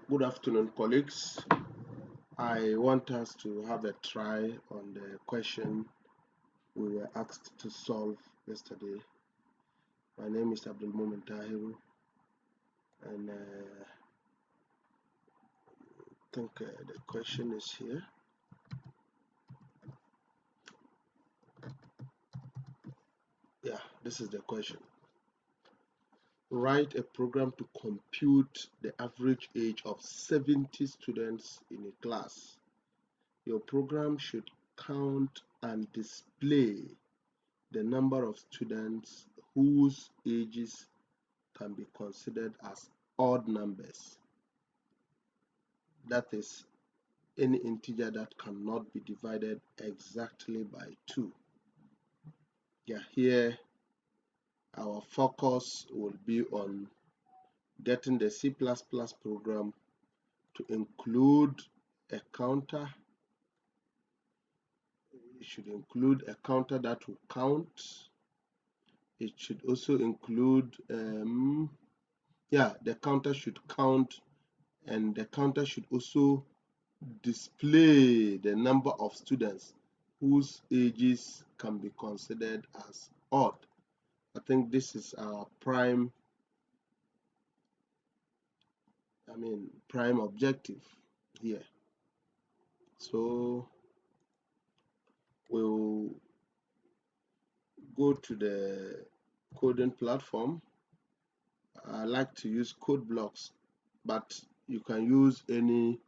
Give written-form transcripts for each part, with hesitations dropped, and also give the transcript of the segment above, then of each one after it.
Good afternoon, colleagues. I want us to have a try on the question we were asked to solve yesterday. My name is Abdul Mumin Tahiru, and I think the question is here. Yeah, this is the question. Write a program to compute the average age of 70 students in a class. Your program should count and display the number of students whose ages can be considered as odd numbers. That is, any integer that cannot be divided exactly by 2. Yeah, here our focus will be on getting the C++ program to include a counter. It should include a counter that will count. It should also include, the counter should count, and the counter should also display the number of students whose ages can be considered as odd. I think this is our prime objective here. So we'll go to the coding platform. I like to use code blocks, but you can use any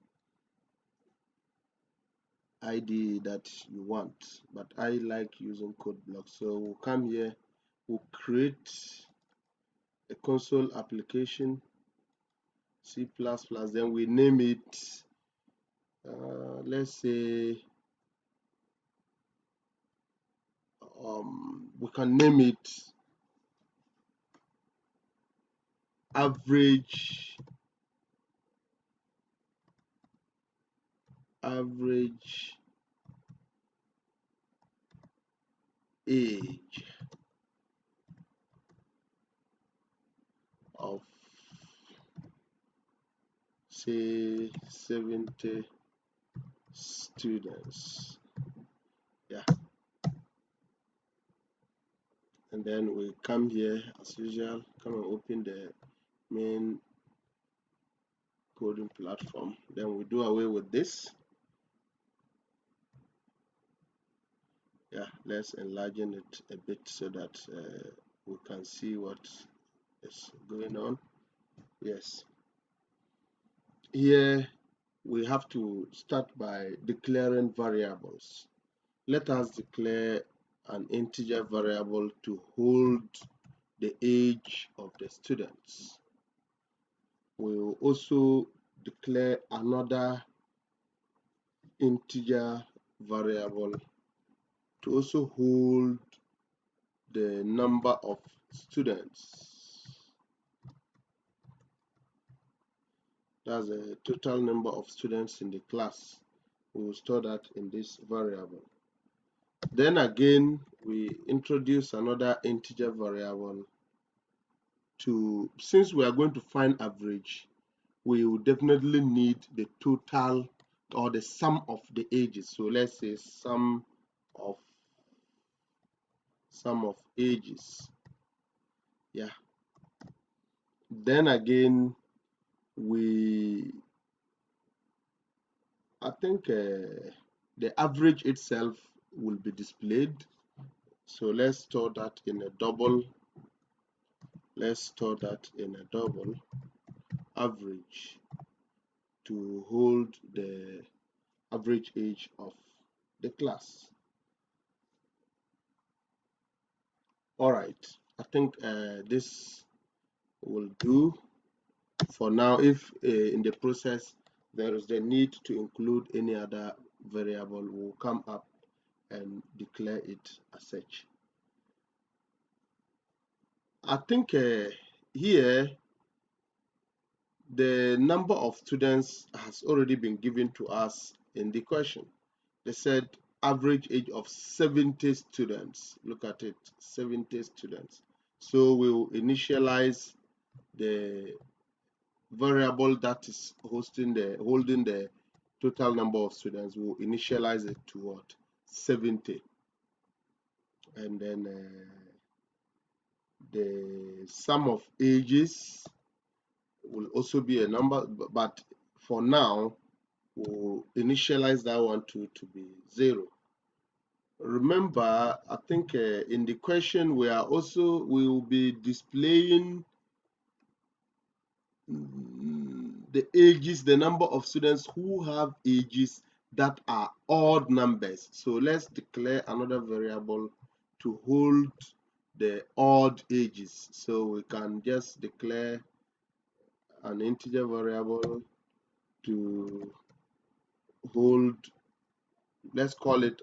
IDE that you want, but I like using code blocks. So we'll come here, we'll create a console application, C++, then we name it, let's say, we can name it average age of, say, 70 students. Yeah, and then we come here as usual, come and open the main coding platform. Then we do away with this. Yeah, let's enlarge it a bit so that we can see what is going on. Yes, here we have to start by declaring variables. Let us declare an integer variable to hold the age of the students. We will also declare another integer variable to also hold the number of students. That's the total number of students in the class. We will store that in this variable. Then again, we introduce another integer variable since we are going to find average, we will definitely need the total or the sum of the ages. So let's say sum of ages. Yeah. Then again, I think the average itself will be displayed. So let's store that in a double. Let's store that in a double average to hold the average age of the class. All right, I think this will do for now. If in the process there is the need to include any other variable, we'll come up and declare it as such. I think here the number of students has already been given to us in the question. They said average age of 70 students. Look at it, 70 students. So we'll initialize the variable that is holding the total number of students, will initialize it to what? 70. And then the sum of ages will also be a number, but for now we'll initialize that one to be 0. Remember, I think in the question we will be displaying the ages, the number of students who have ages that are odd numbers. So let's declare another variable to hold the odd ages. So we can just declare an integer variable to hold, let's call it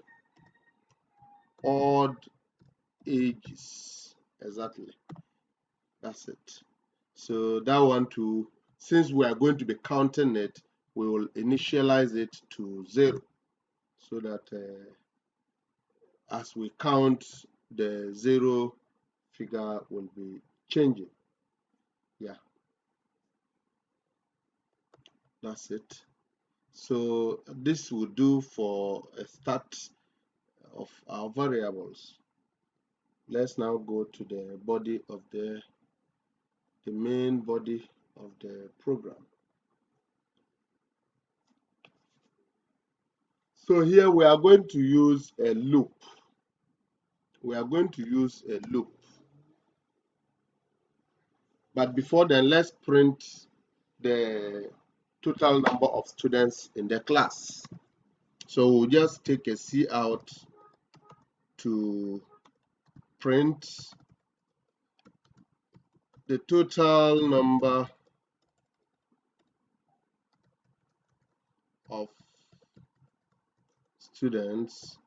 odd ages. Exactly, that's it. So that one too, since we are going to be counting it, we will initialize it to 0, so that as we count, the 0 figure will be changing. Yeah, that's it. So this will do for a start of our variables. Let's now go to the body of the main body of the program. So here we are going to use a loop. We are going to use a loop. But before then, let's print the total number of students in the class. So we'll just take a cout to print the total number of students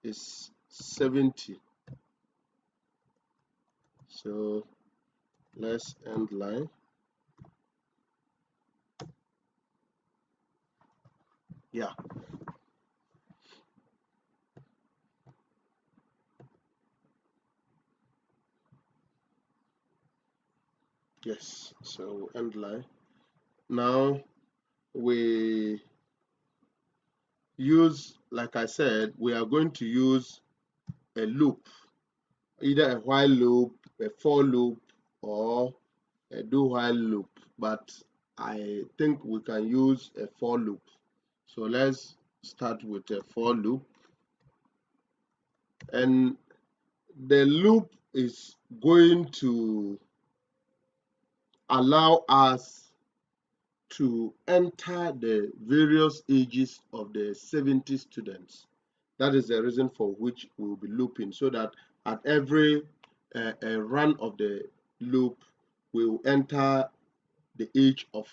is 70. So let's end line. Yeah. Yes. So end line. Now we use, like I said, we are going to use a loop, either a while loop, a for loop, or a do while loop, but I think we can use a for loop. So let's start with a for loop, and the loop is going to allow us to enter the various ages of the 70 students. That is the reason for which we will be looping, so that at every run of the loop, we will enter the age of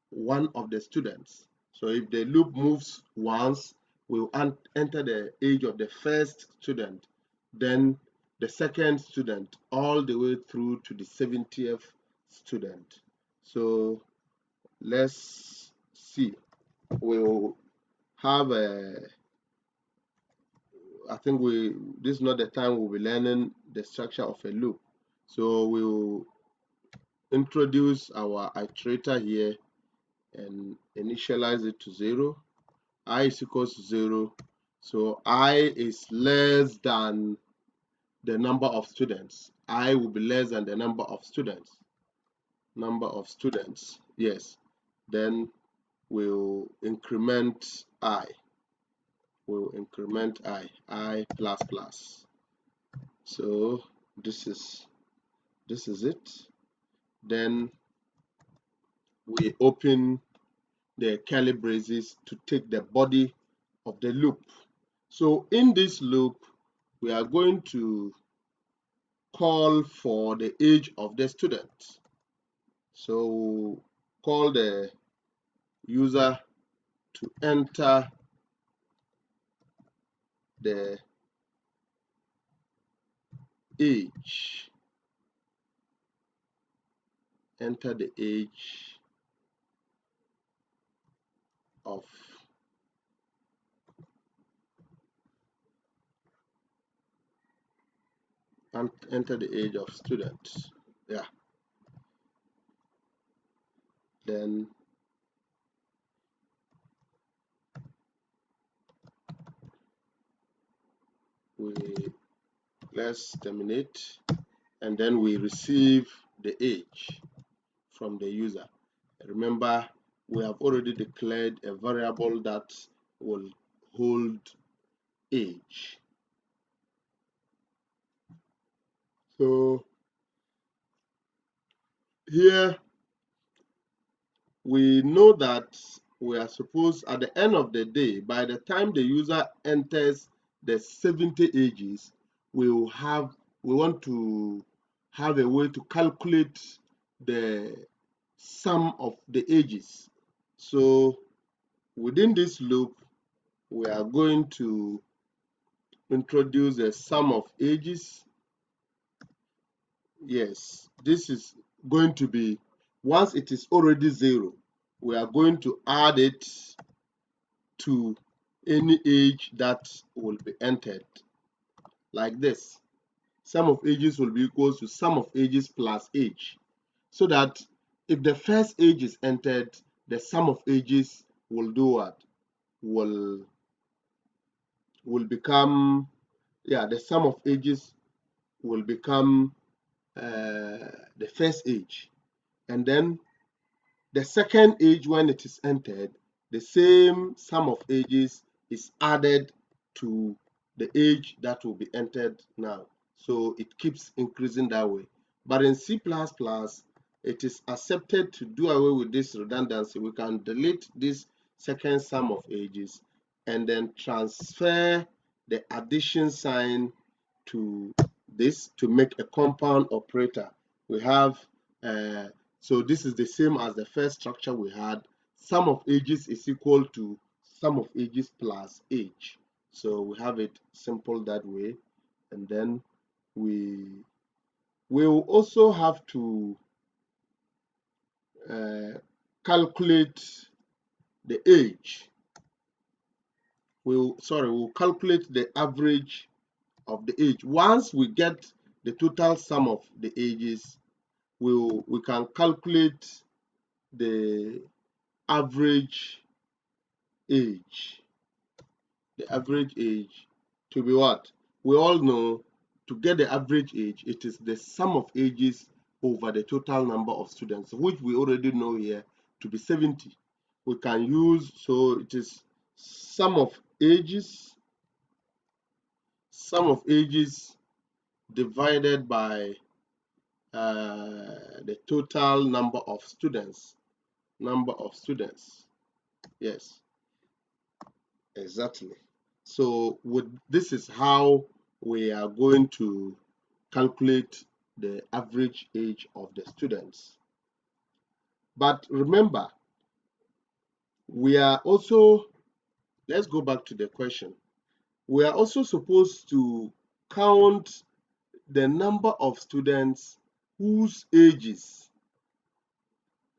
one of the students. So if the loop moves once, we will enter the age of the first student, then the second student, all the way through to the 70th student. So let's see. We'll have I think this is not the time we'll be learning the structure of a loop. So we'll introduce our iterator here and initialize it to 0. I is equals to 0. So I is less than the number of students. I will be less than the number of students. Number of students, yes. Then we'll increment I. We'll increment I plus plus. So this is it. Then we open the curly braces to take the body of the loop. So in this loop, we are going to call for the age of the student. So we'll call the user to enter the age. Enter the age of enter the age of student. Yeah. then let's terminate, and then we receive the age from the user. Remember, we have already declared a variable that will hold age. So here we know that we are supposed, at the end of the day, by the time the user enters the 70 ages, we want to have a way to calculate the sum of the ages. So within this loop, we are going to introduce a sum of ages. Yes, this is going to be, once it is already 0, we are going to add it to any age that will be entered, like this. Sum of ages will be equal to sum of ages plus age, so that if the first age is entered, the sum of ages will do what? Will become, the sum of ages will become the first age, and then the second age, when it is entered, the same sum of ages is added to the age that will be entered now. So it keeps increasing that way. But in C++, it is accepted to do away with this redundancy. We can delete this second sum of ages and then transfer the addition sign to this to make a compound operator. We have so this is the same as the first structure we had. Sum of ages is equal to sum of ages plus age. So we have it simple that way. And then we will also have to calculate the age. We'll calculate the average of the age. Once we get the total sum of the ages, we can calculate the average age. The average age to be what? We all know, to get the average age, it is the sum of ages over the total number of students, which we already know here to be 70. We can use, so it is sum of ages divided by the total number of students. Yes, exactly. So this is how we are going to calculate the average age of the students. But remember, we are also, let's go back to the question. We are also supposed to count the number of students whose ages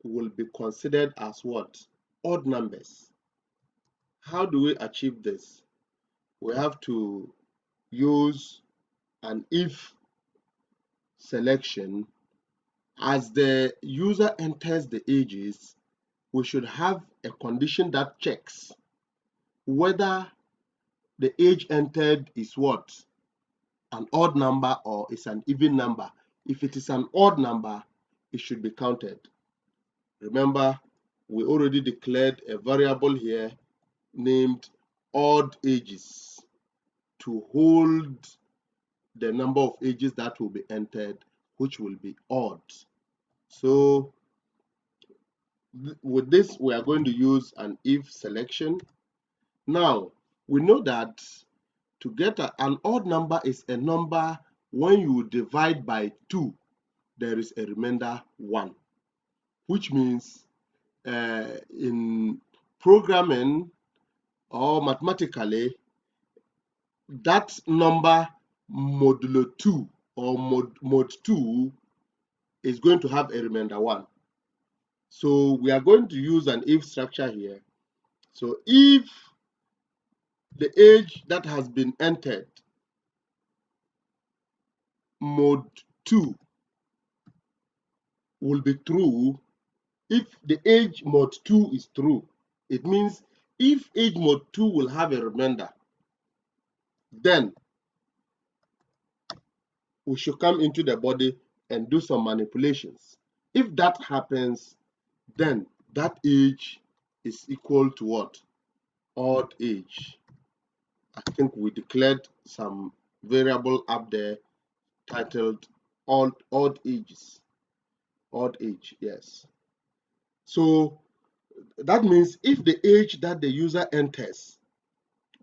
will be considered as what? Odd numbers. How do we achieve this? We have to use an if selection. As the user enters the ages, we should have a condition that checks whether the age entered is what? An odd number or is an even number. If it is an odd number, it should be counted. Remember, we already declared a variable here named odd ages to hold the number of ages that will be entered, which will be odd. So with this, we are going to use an if selection. Now, we know that to get an odd number is a number when you divide by 2, there is a remainder 1, which means in programming or mathematically, that number modulo 2 or mod 2 is going to have a remainder 1. So we are going to use an if structure here. So if the age that has been entered, mod 2, will be true, if the age mod 2 is true, it means if age mod 2 will have a remainder, then we should come into the body and do some manipulations. If that happens, then that age is equal to what? Odd age. I think we declared some variable up there titled odd ages. Odd age, yes. So that means if the age that the user enters,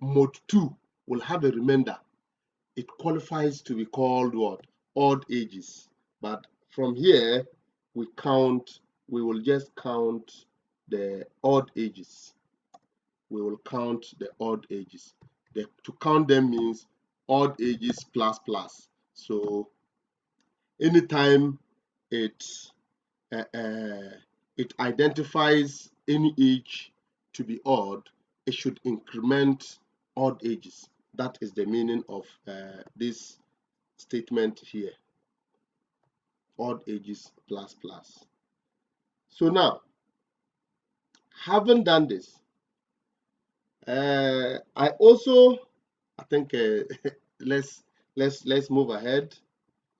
mode 2, will have a remainder, it qualifies to be called what? Odd ages. But from here, we will just count the odd ages. We will count the odd ages. To count them means odd ages plus plus. So anytime it it identifies any age to be odd, it should increment odd ages. That is the meaning of this statement here. Odd ages plus plus. So now, having done this, I think let's move ahead.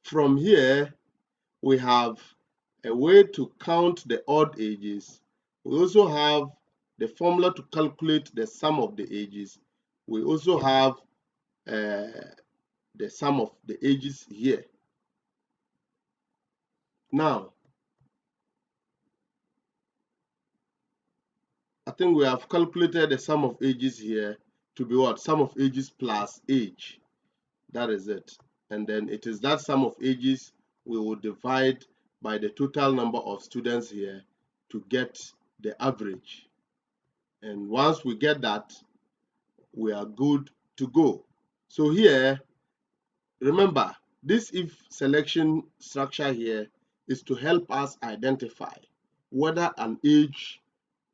From here, we have a way to count the odd ages. We also have the formula to calculate the sum of the ages. We also have the sum of the ages here. Now, I think we have calculated the sum of ages here to be what? Sum of ages plus age. That is it. And then it is that sum of ages we will divide by the total number of students here to get the average. And once we get that, we are good to go. So here, remember, this if selection structure here is to help us identify whether an age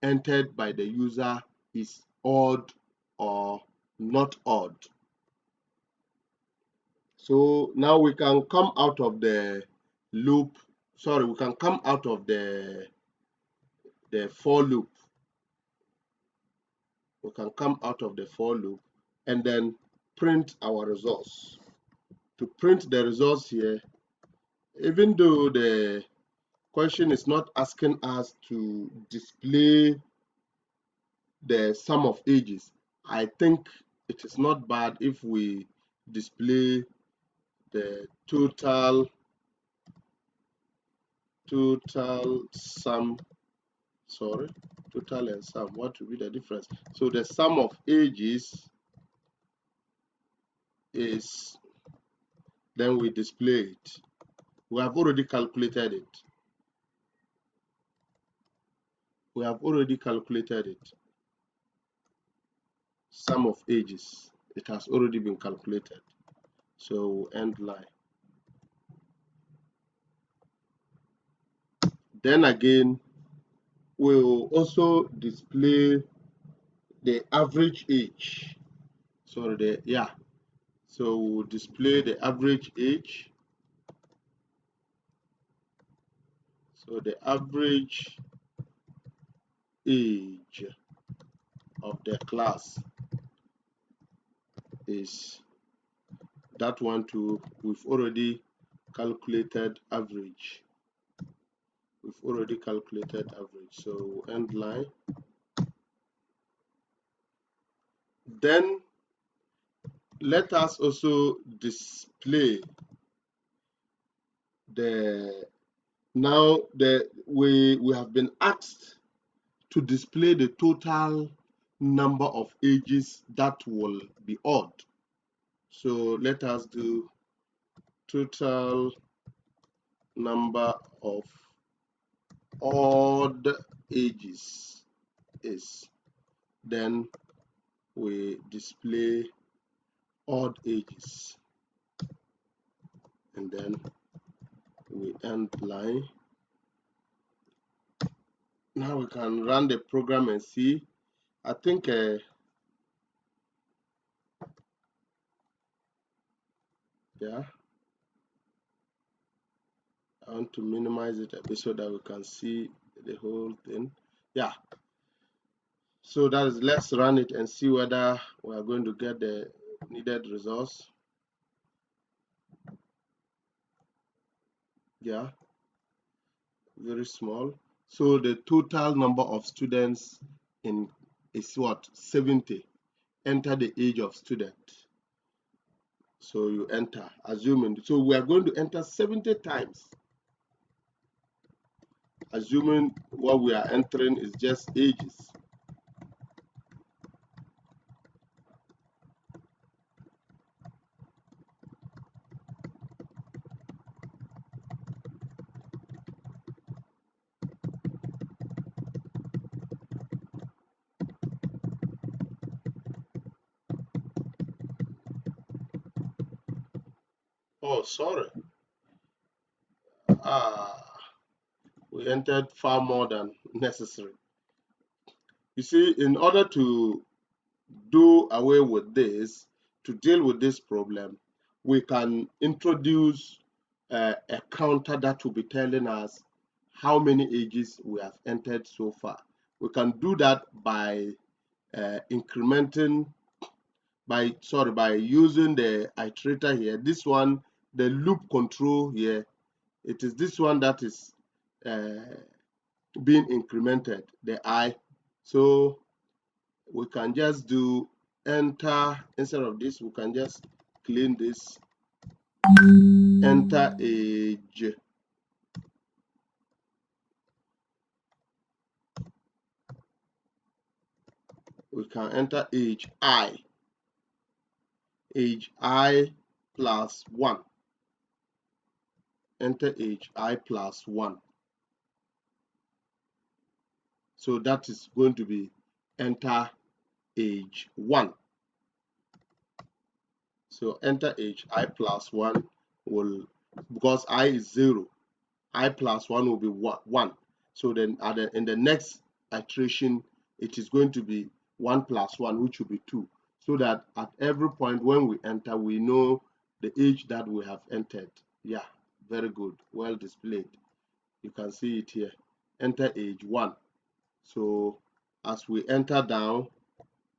entered by the user is odd or not odd. So now we can come out of the loop. Sorry, we can come out of the for loop. We can come out of the for loop and then print our results. To print the results here, even though the question is not asking us to display the sum of ages, I think it is not bad if we display the total sum, sorry, total and sum. What will be the difference? So the sum of ages is, then we display it. We have already calculated it. We have already calculated it. Sum of ages. It has already been calculated. So end line. Then again, we'll also display the average age. Sorry, so we'll display the average age. So the average age of the class is that one too. We've already calculated average. We've already calculated average. So end line. Then let us also display the we have been asked to display the total number of ages that will be odd. So let us do total number of odd ages is, then we display odd ages, and then we end line. Now we can run the program and see. I think yeah, I want to minimize it a bit so that we can see the whole thing. Yeah. So that is, let's run it and see whether we are going to get the needed results. Yeah, very small. So the total number of students in is what? 70. Enter the age of student. So you enter, assuming, so we are going to enter 70 times, assuming what we are entering is just ages. Oh, sorry. We entered far more than necessary. You see, in order to do away with this, to deal with this problem, we can introduce a counter that will be telling us how many ages we have entered so far. We can do that by incrementing, by using the iterator here. This one, the loop control here, it is this one that is being incremented, the I. So we can just do enter, instead of this, we can just clean this, enter age. We can enter age I plus 1. Enter age I plus 1. So that is going to be enter age 1. So enter age I plus 1 will, because I is 0, I plus 1 will be 1. So then in the next iteration, it is going to be 1 plus 1, which will be 2. So that at every point when we enter, we know the age that we have entered. Yeah, very good. Well displayed. You can see it here. Enter age 1. So as we enter down,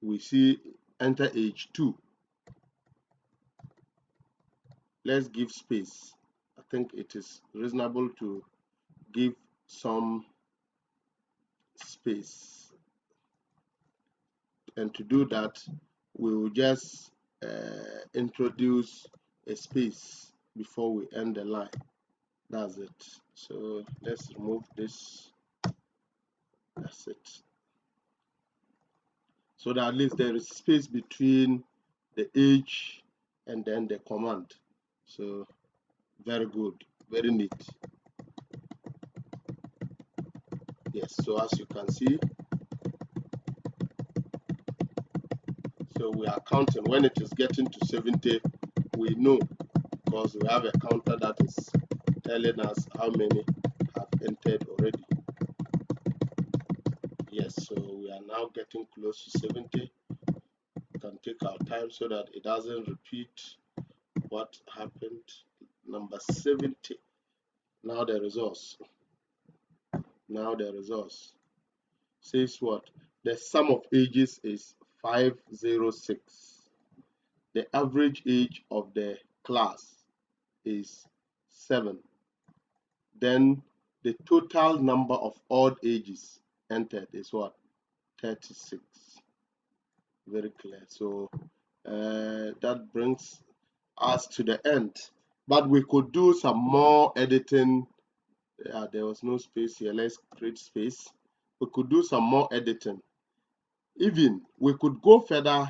we see enter age 2. Let's give space. I think it is reasonable to give some space. And to do that, we will just introduce a space before we end the line. That's it. So let's remove this. That's it. So that at least there is space between the age and then the command. So very good, very neat. Yes, so as you can see, so we are counting. When it is getting to 70, we know, because we have a counter that is telling us how many have entered already. Yes, so we are now getting close to 70. We can take our time so that it doesn't repeat what happened. Number 70. Now the results. Now the results. Says what? The sum of ages is 506. The average age of the class is 7. Then the total number of odd ages entered is what? 36. Very clear. So that brings us to the end. But we could do some more editing. There was no space here. Let's create space. We could do some more editing. Even we could go further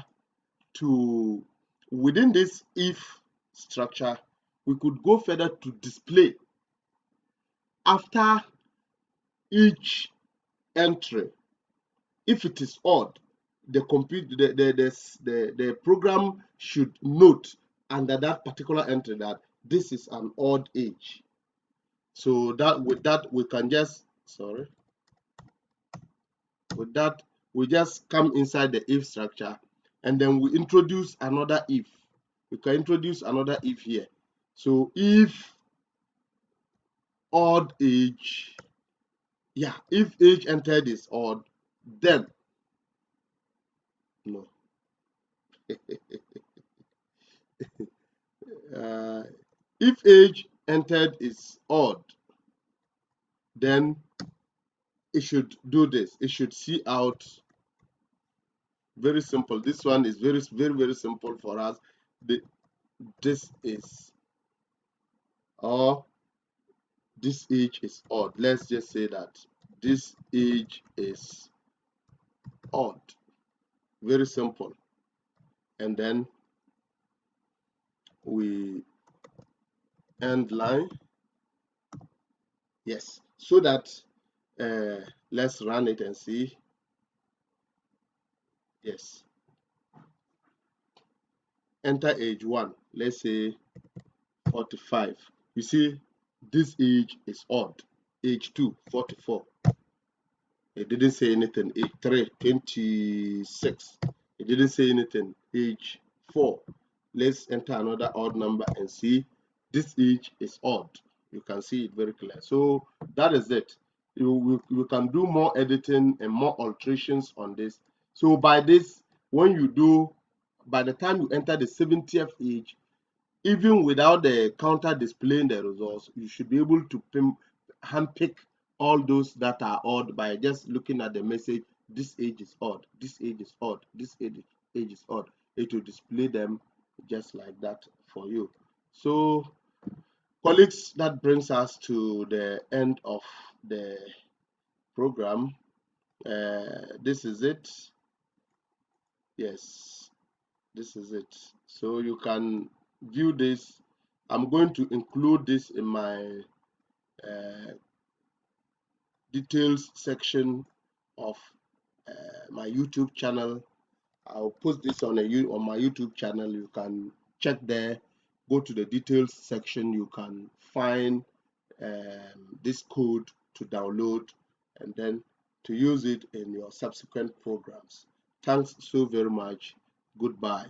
to, within this if structure, we could go further to display after each entry. If it is odd, the program should note under that particular entry that this is an odd age. So that with that we can just, sorry, with that we just come inside the if structure, and then we introduce another if. We can introduce another if here. So if odd age Yeah, if age entered is odd, then no. uh, if age entered is odd, then it should do this. It should see out. Very simple. This one is very simple for us. This is, or this age is odd. Let's just say that this age is odd. Very simple. And then we end line. Yes. So that let's run it and see. Yes. Enter age 1. Let's say 45. You see, this age is odd. Age 2, 44. It didn't say anything. Age 3, 26. It didn't say anything. Age 4. Let's enter another odd number and see. This age is odd. You can see it very clear. So that is it. You can do more editing and more alterations on this. So by this, when you do, by the time you enter the 70th age, even without the counter displaying the results, you should be able to handpick all those that are odd by just looking at the message. This age is odd, this age is odd, this age is odd. It will display them just like that for you. So colleagues, that brings us to the end of the program. This is it. Yes, this is it. So you can view this. I'm going to include this in my details section of my YouTube channel. I'll post this on my YouTube channel. You can check there. Go to the details section. You can find this code to download and then to use it in your subsequent programs. Thanks so very much. Goodbye.